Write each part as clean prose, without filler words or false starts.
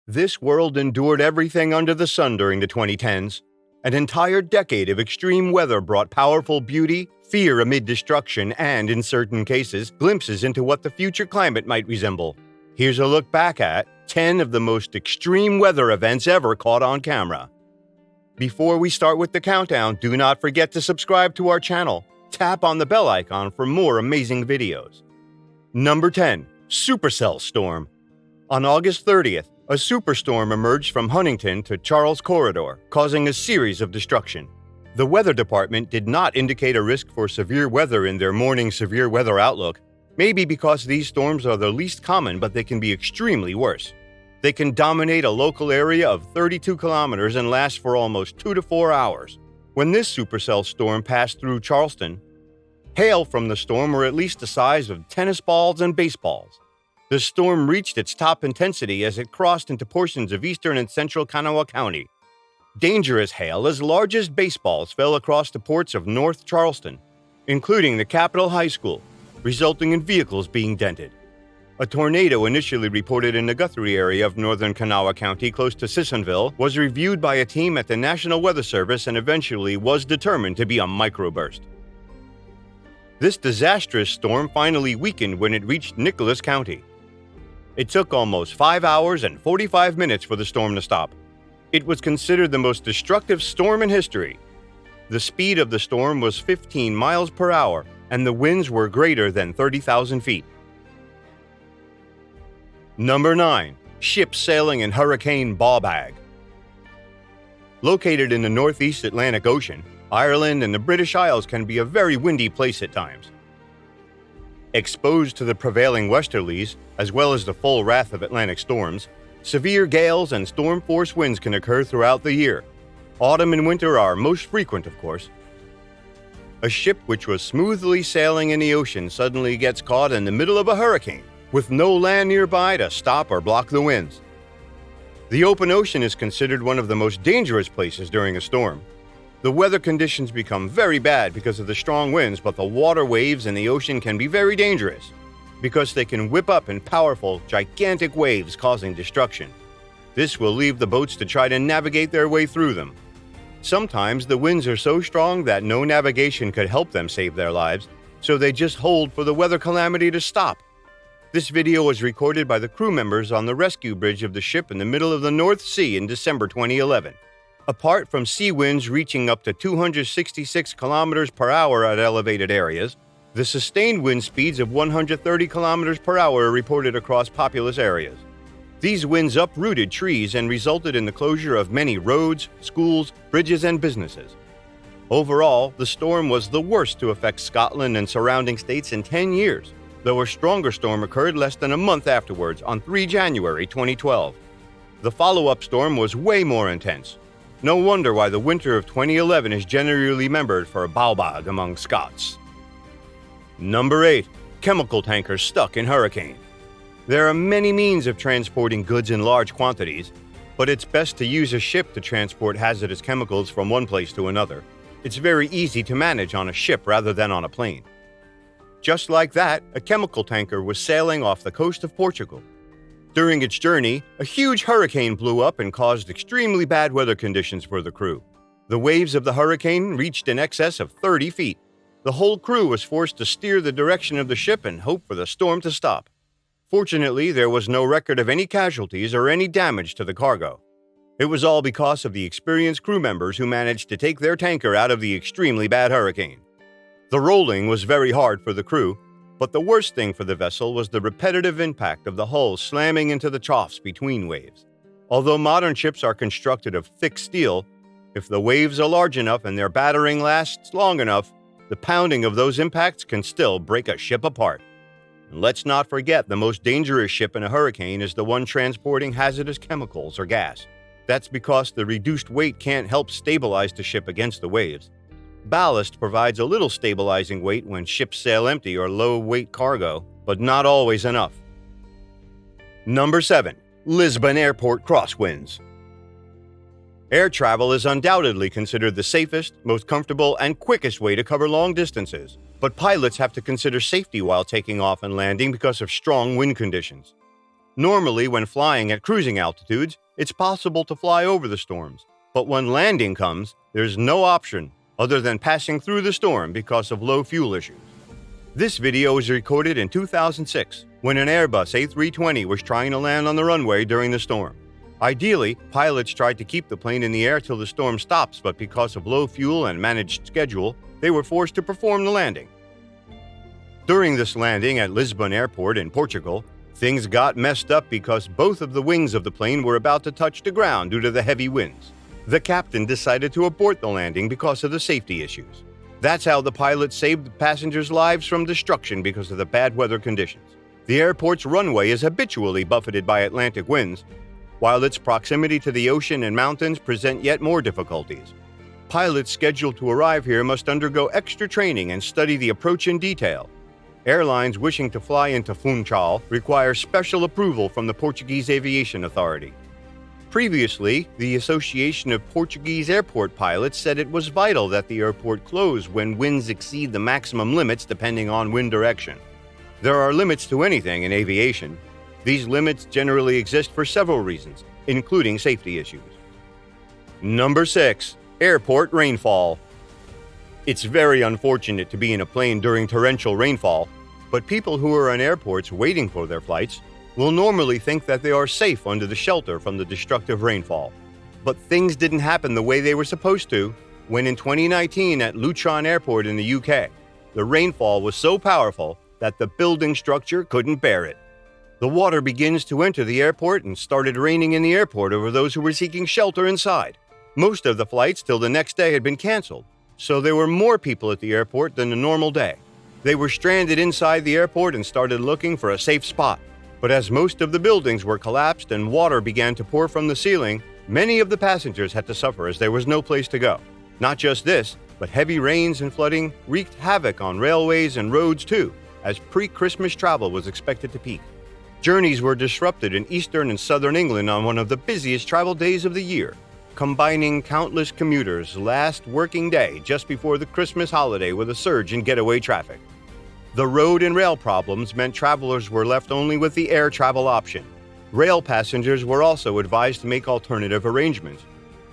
This world endured everything under the sun during the 2010s. An entire decade of extreme weather brought powerful beauty, fear amid destruction, and, in certain cases, glimpses into what the future climate might resemble. Here's a look back at 10 of the most extreme weather events ever caught on camera. Before we start with the countdown, do not forget to subscribe to our channel. Tap on the bell icon for more amazing videos. Number 10. Supercell Storm. On August 30th, a superstorm emerged from Huntington to Charles Corridor, causing a series of destruction. The weather department did not indicate a risk for severe weather in their morning severe weather outlook, maybe because these storms are the least common, but they can be extremely worse. They can dominate a local area of 32 kilometers and last for almost 2 to 4 hours. When this supercell storm passed through Charleston, hail from the storm were at least the size of tennis balls and baseballs. The storm reached its top intensity as it crossed into portions of eastern and central Kanawha County. Dangerous hail as large as baseballs fell across the ports of North Charleston, including the Capitol High School, resulting in vehicles being dented. A tornado initially reported in the Guthrie area of northern Kanawha County close to Sissonville was reviewed by a team at the National Weather Service and eventually was determined to be a microburst. This disastrous storm finally weakened when it reached Nicholas County. It took almost 5 hours and 45 minutes for the storm to stop. It was considered the most destructive storm in history. The speed of the storm was 15 miles per hour, and the winds were greater than 30,000 feet. Number 9. Ship sailing in Hurricane Ballbag. Located in the northeast Atlantic Ocean, Ireland and the British Isles can be a very windy place at times. Exposed to the prevailing westerlies, as well as the full wrath of Atlantic storms, severe gales and storm-force winds can occur throughout the year. Autumn and winter are most frequent, of course. A ship which was smoothly sailing in the ocean suddenly gets caught in the middle of a hurricane, with no land nearby to stop or block the winds. The open ocean is considered one of the most dangerous places during a storm. The weather conditions become very bad because of the strong winds, but the water waves in the ocean can be very dangerous because they can whip up in powerful, gigantic waves causing destruction. This will leave the boats to try to navigate their way through them. Sometimes the winds are so strong that no navigation could help them save their lives, so they just hold for the weather calamity to stop. This video was recorded by the crew members on the rescue bridge of the ship in the middle of the North Sea in December 2011. Apart from sea winds reaching up to 266 kilometers per hour at elevated areas, the sustained wind speeds of 130 kilometers per hour are reported across populous areas. These winds uprooted trees and resulted in the closure of many roads, schools, bridges, and businesses. Overall, the storm was the worst to affect Scotland and surrounding states in 10 years, though a stronger storm occurred less than a month afterwards on 3 January 2012. The follow-up storm was way more intense. No wonder why the winter of 2011 is generally remembered for Ballbag among Scots. Number 8. Chemical tankers stuck in hurricane. There are many means of transporting goods in large quantities, but it's best to use a ship to transport hazardous chemicals from one place to another. It's very easy to manage on a ship rather than on a plane. Just like that, a chemical tanker was sailing off the coast of Portugal. During its journey, a huge hurricane blew up and caused extremely bad weather conditions for the crew. The waves of the hurricane reached in excess of 30 feet. The whole crew was forced to steer the direction of the ship and hope for the storm to stop. Fortunately, there was no record of any casualties or any damage to the cargo. It was all because of the experienced crew members who managed to take their tanker out of the extremely bad hurricane. The rolling was very hard for the crew, but the worst thing for the vessel was the repetitive impact of the hull slamming into the troughs between waves. Although modern ships are constructed of thick steel, if the waves are large enough and their battering lasts long enough, the pounding of those impacts can still break a ship apart. And let's not forget the most dangerous ship in a hurricane is the one transporting hazardous chemicals or gas. That's because the reduced weight can't help stabilize the ship against the waves. Ballast provides a little stabilizing weight when ships sail empty or low-weight cargo, but not always enough. Number 7. Lisbon Airport Crosswinds. Air travel is undoubtedly considered the safest, most comfortable, and quickest way to cover long distances, but pilots have to consider safety while taking off and landing because of strong wind conditions. Normally, when flying at cruising altitudes, it's possible to fly over the storms, but when landing comes, there's no option other than passing through the storm because of low fuel issues. This video was recorded in 2006, when an Airbus A320 was trying to land on the runway during the storm. Ideally, pilots tried to keep the plane in the air till the storm stops, but because of low fuel and managed schedule, they were forced to perform the landing. During this landing at Lisbon Airport in Portugal, things got messed up because both of the wings of the plane were about to touch the ground due to the heavy winds. The captain decided to abort the landing because of the safety issues. That's how the pilot saved the passengers' lives from destruction because of the bad weather conditions. The airport's runway is habitually buffeted by Atlantic winds, while its proximity to the ocean and mountains present yet more difficulties. Pilots scheduled to arrive here must undergo extra training and study the approach in detail. Airlines wishing to fly into Funchal require special approval from the Portuguese Aviation Authority. Previously, the Association of Portuguese Airport Pilots said it was vital that the airport close when winds exceed the maximum limits depending on wind direction. There are limits to anything in aviation. These limits generally exist for several reasons, including safety issues. Number 6. Airport rainfall. It's very unfortunate to be in a plane during torrential rainfall, but people who are in airports waiting for their flights will normally think that they are safe under the shelter from the destructive rainfall. But things didn't happen the way they were supposed to when in 2019 at Luton Airport in the UK, the rainfall was so powerful that the building structure couldn't bear it. The water begins to enter the airport and started raining in the airport over those who were seeking shelter inside. Most of the flights till the next day had been canceled, so there were more people at the airport than a normal day. They were stranded inside the airport and started looking for a safe spot. But as most of the buildings were collapsed and water began to pour from the ceiling, many of the passengers had to suffer as there was no place to go. Not just this, but heavy rains and flooding wreaked havoc on railways and roads too, as pre-Christmas travel was expected to peak. Journeys were disrupted in eastern and southern England on one of the busiest travel days of the year, combining countless commuters' last working day just before the Christmas holiday with a surge in getaway traffic. The road and rail problems meant travelers were left only with the air travel option. Rail passengers were also advised to make alternative arrangements,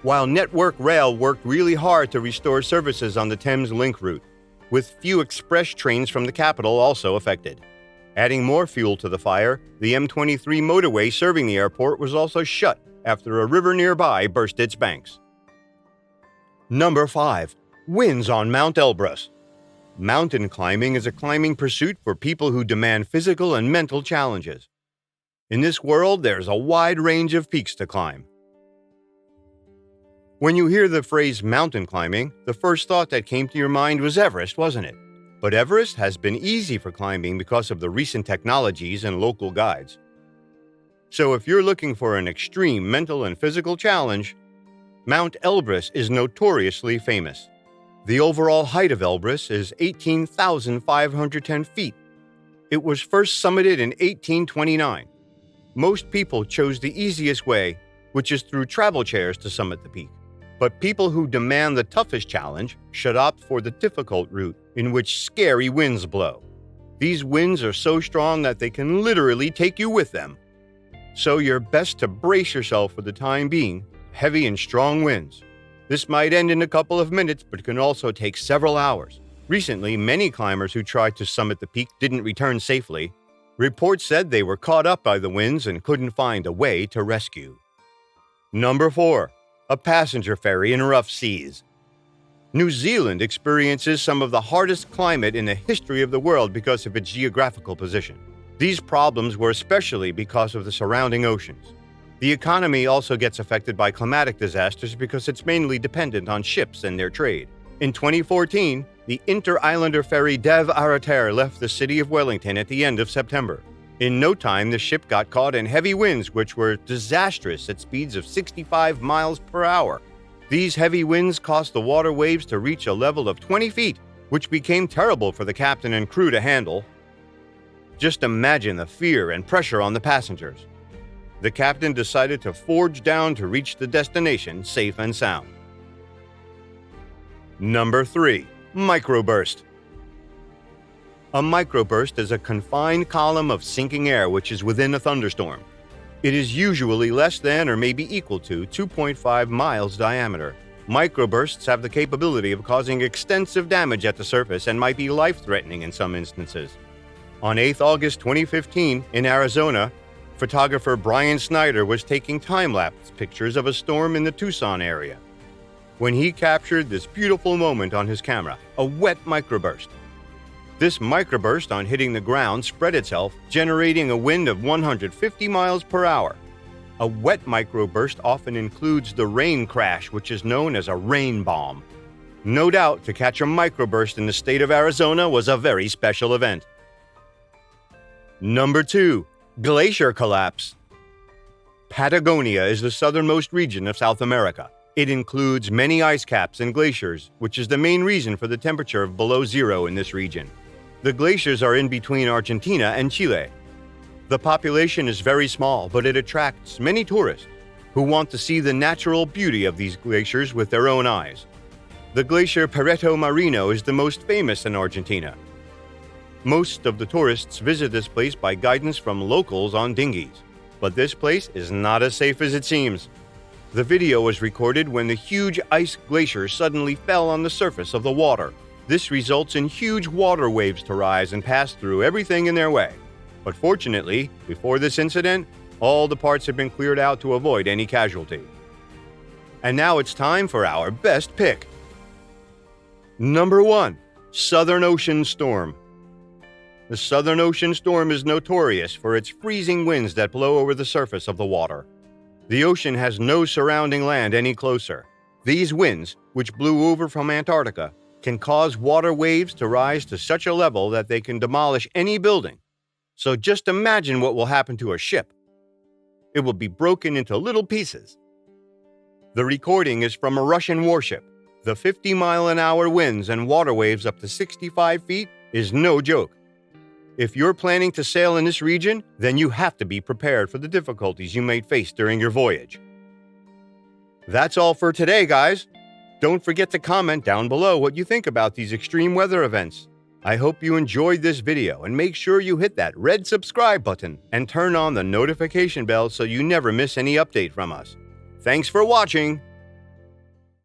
while Network Rail worked really hard to restore services on the Thames Link route, with few express trains from the capital also affected. Adding more fuel to the fire, the M23 motorway serving the airport was also shut after a river nearby burst its banks. Number 5. Winds on Mount Elbrus. Mountain climbing is a climbing pursuit for people who demand physical and mental challenges. In this world, there's a wide range of peaks to climb. When you hear the phrase mountain climbing, the first thought that came to your mind was Everest, wasn't it? But Everest has been easy for climbing because of the recent technologies and local guides. So if you're looking for an extreme mental and physical challenge, Mount Elbrus is notoriously famous. The overall height of Elbrus is 18,510 feet. It was first summited in 1829. Most people chose the easiest way, which is through travel chairs to summit the peak. But people who demand the toughest challenge should opt for the difficult route, in which scary winds blow. These winds are so strong that they can literally take you with them. So you're best to brace yourself for the time being, heavy and strong winds. This might end in a couple of minutes, but can also take several hours. Recently, many climbers who tried to summit the peak didn't return safely. Reports said they were caught up by the winds and couldn't find a way to rescue. Number 4. A passenger ferry in rough seas. New Zealand experiences some of the hardest climate in the history of the world because of its geographical position. These problems were especially because of the surrounding oceans. The economy also gets affected by climatic disasters because it's mainly dependent on ships and their trade. In 2014, the inter-islander ferry Dev Arater left the city of Wellington at the end of September. In no time, the ship got caught in heavy winds which were disastrous at speeds of 65 miles per hour. These heavy winds caused the water waves to reach a level of 20 feet, which became terrible for the captain and crew to handle. Just imagine the fear and pressure on the passengers. The captain decided to forge down to reach the destination safe and sound. Number 3. Microburst. A microburst is a confined column of sinking air which is within a thunderstorm. It is usually less than or maybe equal to 2.5 miles diameter. Microbursts have the capability of causing extensive damage at the surface and might be life-threatening in some instances. On 8 August 2015, in Arizona, photographer Brian Snyder was taking time-lapse pictures of a storm in the Tucson area when he captured this beautiful moment on his camera, a wet microburst. This microburst, on hitting the ground, spread itself, generating a wind of 150 miles per hour. A wet microburst often includes the rain crash, which is known as a rain bomb. No doubt, to catch a microburst in the state of Arizona was a very special event. Number 2. Glacier Collapse. Patagonia is the southernmost region of South America. It includes many ice caps and glaciers, which is the main reason for the temperature of below zero in this region. The glaciers are in between Argentina and Chile. The population is very small, but it attracts many tourists who want to see the natural beauty of these glaciers with their own eyes. The glacier Perito Moreno is the most famous in Argentina. Most of the tourists visit this place by guidance from locals on dinghies, but this place is not as safe as it seems. The video was recorded when the huge ice glacier suddenly fell on the surface of the water. This results in huge water waves to rise and pass through everything in their way. But fortunately, before this incident, all the parts had been cleared out to avoid any casualty. And now it's time for our best pick. Number 1. Southern Ocean Storm. The Southern Ocean Storm is notorious for its freezing winds that blow over the surface of the water. The ocean has no surrounding land any closer. These winds, which blew over from Antarctica, can cause water waves to rise to such a level that they can demolish any building. So just imagine what will happen to a ship. It will be broken into little pieces. The recording is from a Russian warship. The 50-mile-an-hour winds and water waves up to 65 feet is no joke. If you're planning to sail in this region, then you have to be prepared for the difficulties you may face during your voyage. That's all for today, guys. Don't forget to comment down below what you think about these extreme weather events. I hope you enjoyed this video, and make sure you hit that red subscribe button and turn on the notification bell so you never miss any update from us. Thanks for watching.